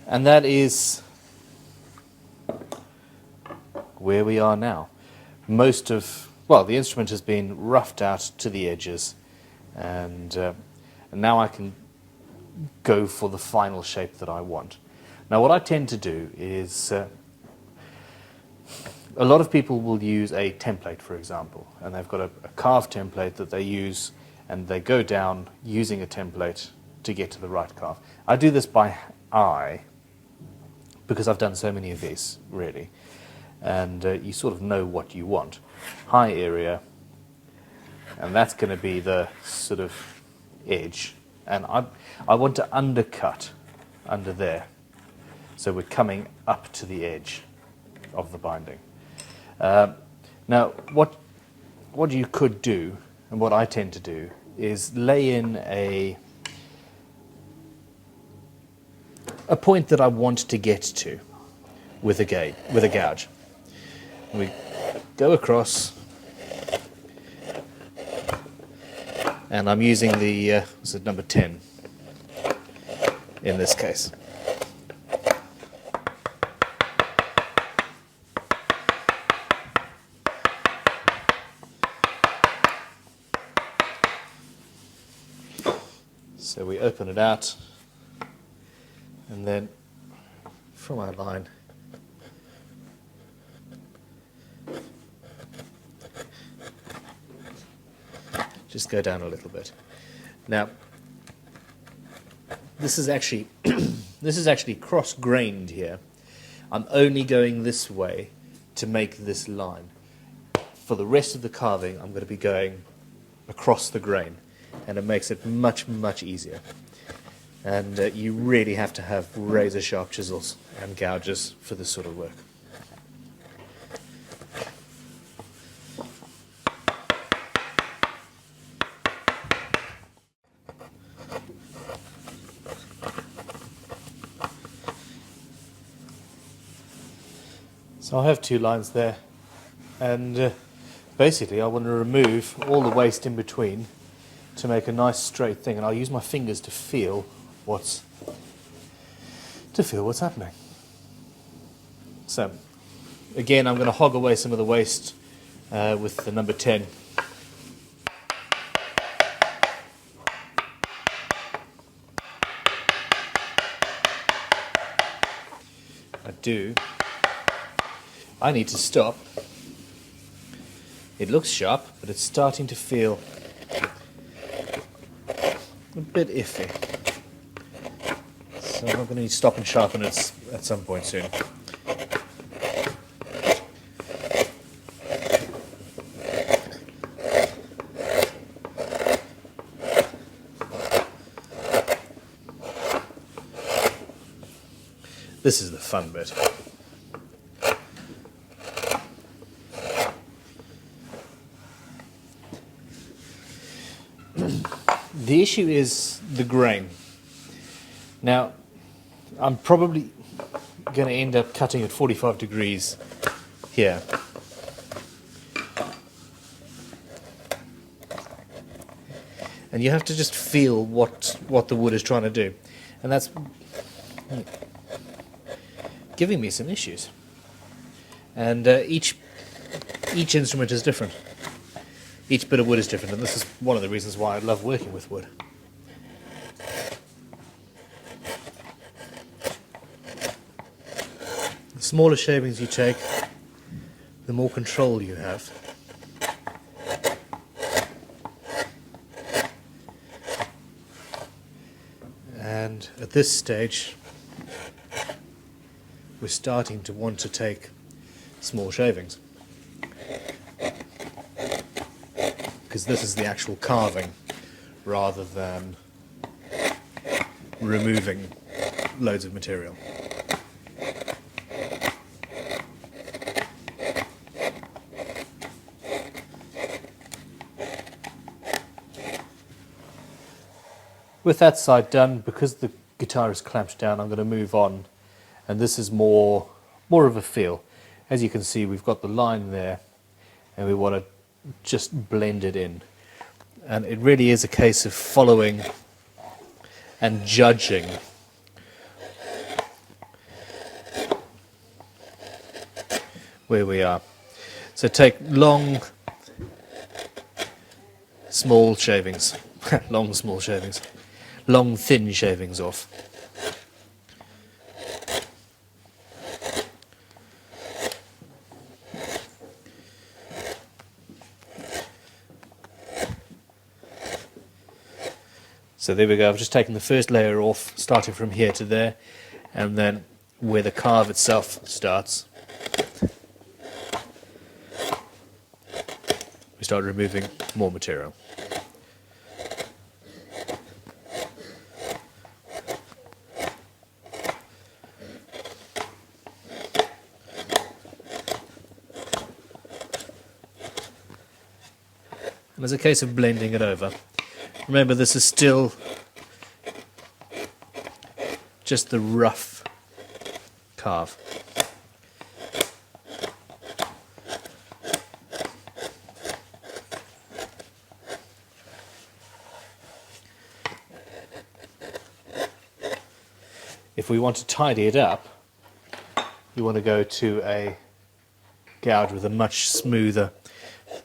And that is where we are now. The instrument has been roughed out to the edges, and now I can go for the final shape that I want. Now what I tend to do is, a lot of people will use a template, for example, and they've got a carve template that they use, and they go down using a template to get to the right carve. I do this by eye, because I've done so many of these, really, and you sort of know what you want. High area, and that's going to be the sort of edge, and I want to undercut under there, so we're coming up to the edge of the binding. Now what you could do, and what I tend to do, is lay in a point that I want to get to with a gouge. We go across, and I'm using the number 10 in this case. So we open it out, and then from our line just go down a little bit. Now this is actually cross-grained here. I'm only going this way to make this line. For the rest of the carving, I'm going to be going across the grain, and it makes it much, much easier. And you really have to have razor-sharp chisels and gouges for this sort of work. So I have two lines there, and basically I want to remove all the waste in between to make a nice straight thing, and I'll use my fingers to feel what's happening. So again, I'm going to hog away some of the waste with the number 10. I need to stop. It looks sharp, but it's starting to feel a bit iffy. So I'm going to need to stop and sharpen it at some point soon. This is the fun bit. The issue is the grain. Now, I'm probably going to end up cutting at 45 degrees here. And you have to just feel what the wood is trying to do. And that's giving me some issues. And each instrument is different. Each bit of wood is different, and this is one of the reasons why I love working with wood. The smaller shavings you take, the more control you have. And at this stage, we're starting to want to take small shavings, because this is the actual carving rather than removing loads of material. With that side done, because the guitar is clamped down, I'm going to move on, and this is more of a feel. As you can see, we've got the line there, and we want to just blend it in. And it really is a case of following and judging where we are. So take long, small shavings, long thin shavings off. So there we go, I've just taken the first layer off, starting from here to there, and then where the carve itself starts, we start removing more material. And as a case of blending it over, remember this is still just the rough carve. If we want to tidy it up, you want to go to a gouge with a much smoother,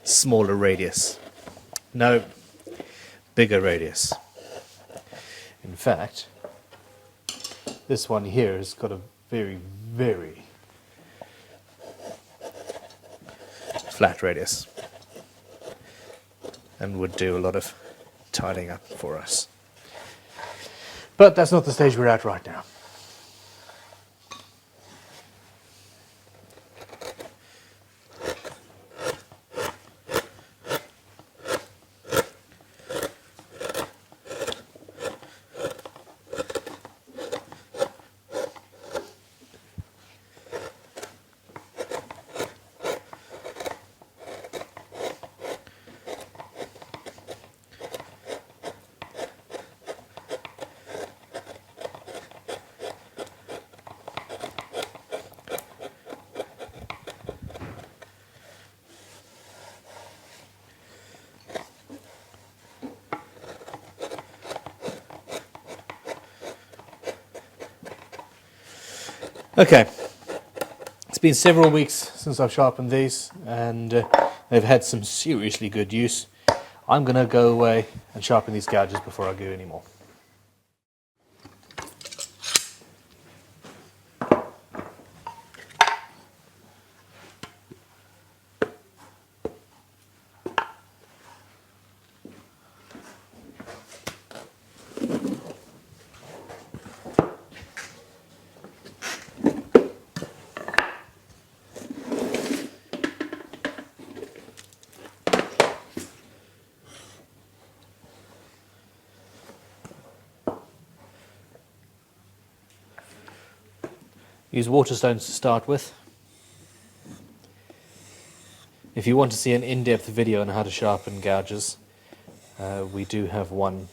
smaller radius. No, bigger radius. In fact, this one here has got a very, very flat radius and would do a lot of tidying up for us. But that's not the stage we're at right now. Okay, it's been several weeks since I've sharpened these, and they've had some seriously good use. I'm going to go away and sharpen these gouges before I do any more. Use water stones to start with. If you want to see an in-depth video on how to sharpen gouges, we do have one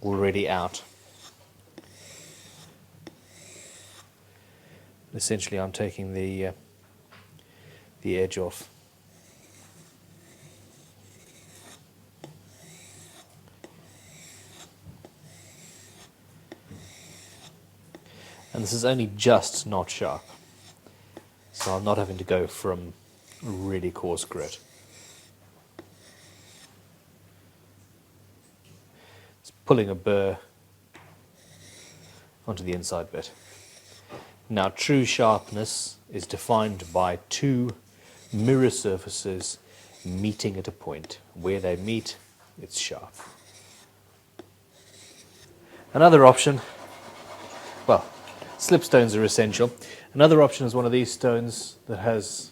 already out. Essentially, I'm taking the edge off. And this is only just not sharp, so I'm not having to go from really coarse grit. It's pulling a burr onto the inside bit. Now, true sharpness is defined by two mirror surfaces meeting at a point. Where they meet, it's sharp. Another option, well, slipstones are essential. Another option is one of these stones that has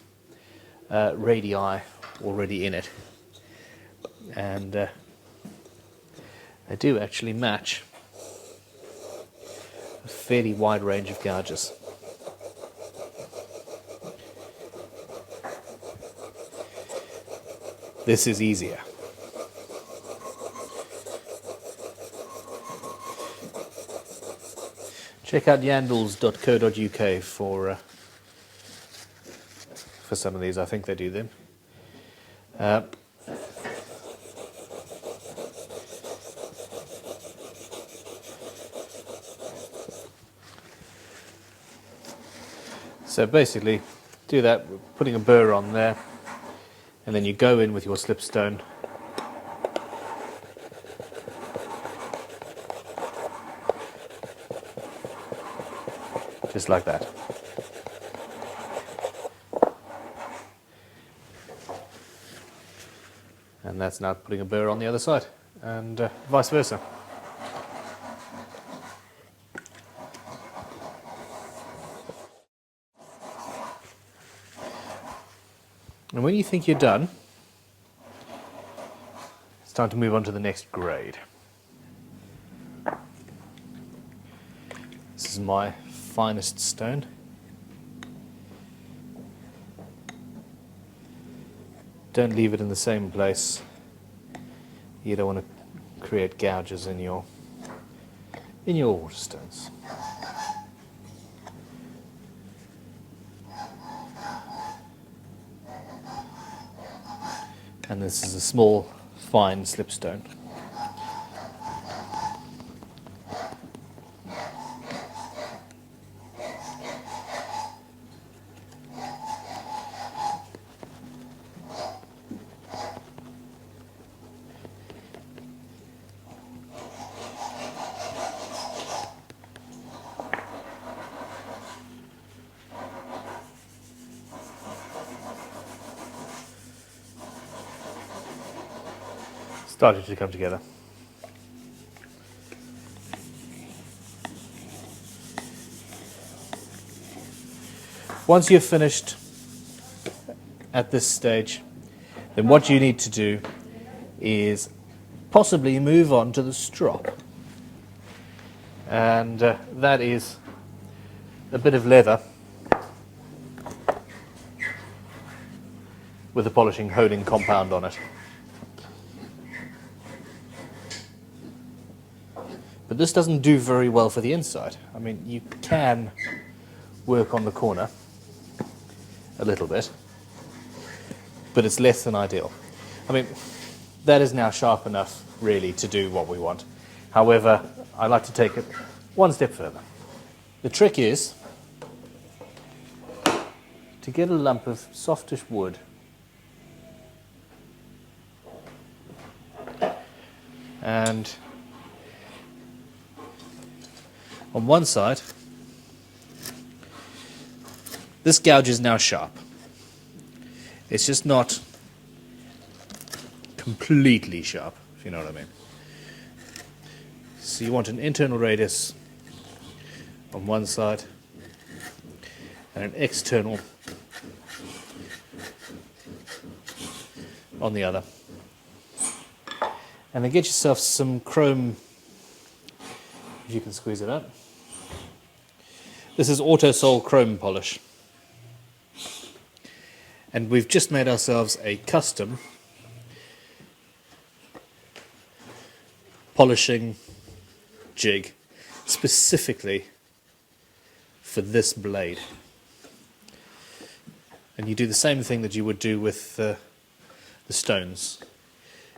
radii already in it, and they do actually match a fairly wide range of gouges. This is easier. Check out yandles.co.uk for some of these. I think they do them. So basically, do that, putting a burr on there, and then you go in with your slipstone. Just like that. And that's now putting a burr on the other side, and vice versa. And when you think you're done, it's time to move on to the next grade. This is my finest stone. Don't leave it in the same place. You don't want to create gouges in your waterstones. And this is a small, fine slipstone. Started to come together. Once you're finished at this stage, then what you need to do is possibly move on to the strop. And that is a bit of leather with a polishing honing compound on it. But this doesn't do very well for the inside. I mean, you can work on the corner a little bit, but it's less than ideal. I mean, that is now sharp enough, really, to do what we want. However, I like to take it one step further. The trick is to get a lump of softish wood and on one side, this gouge is now sharp. It's just not completely sharp, if you know what I mean. So you want an internal radius on one side and an external on the other. And then get yourself some chrome, if you can squeeze it out. This is Autosol chrome polish. And we've just made ourselves a custom polishing jig specifically for this blade. And you do the same thing that you would do with the stones.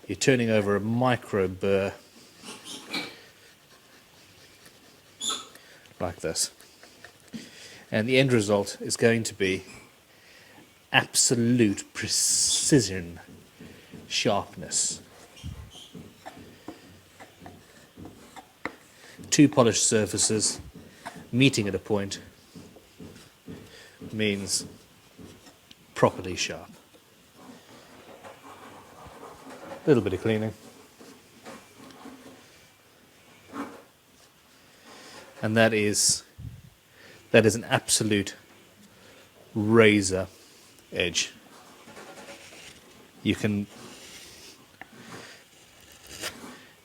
You're turning over a micro burr like this. And the end result is going to be absolute precision, sharpness. Two polished surfaces meeting at a point means properly sharp. A little bit of cleaning. And that is an absolute razor edge. You can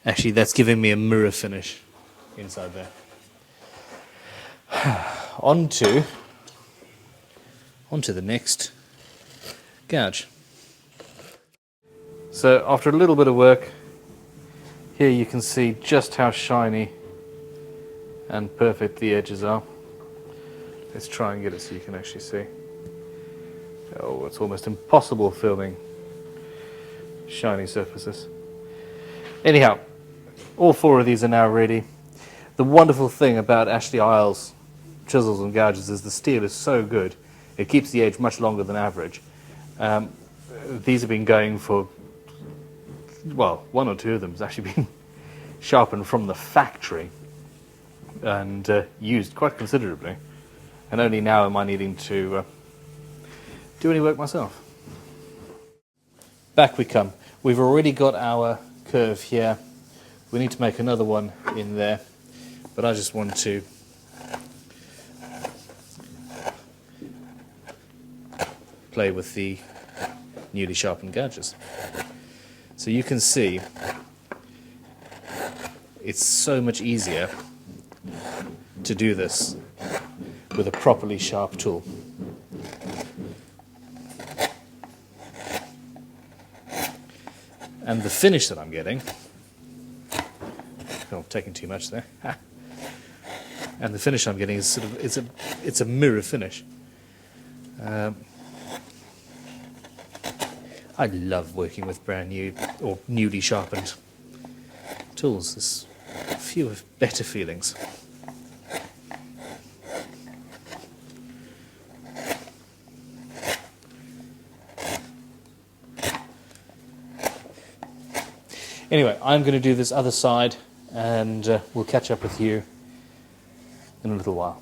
actually, that's giving me a mirror finish inside there. Onto the next gouge. So after a little bit of work, here you can see just how shiny and perfect the edges are. Let's try and get it so you can actually see. Oh, it's almost impossible filming shiny surfaces. Anyhow, all four of these are now ready. The wonderful thing about Ashley Isles chisels and gouges is the steel is so good, it keeps the edge much longer than average. These have been going for, well, one or two of them has actually been sharpened from the factory and used quite considerably. And only now am I needing to do any work myself. Back we come. We've already got our curve here. We need to make another one in there, but I just want to play with the newly sharpened gouges. So you can see it's so much easier to do this with a properly sharp tool. And the finish that I'm getting, oh, I'm taking too much there. And the finish I'm getting is sort of it's a mirror finish. I love working with brand new or newly sharpened tools. There's a few better feelings. Anyway, I'm going to do this other side and we'll catch up with you in a little while.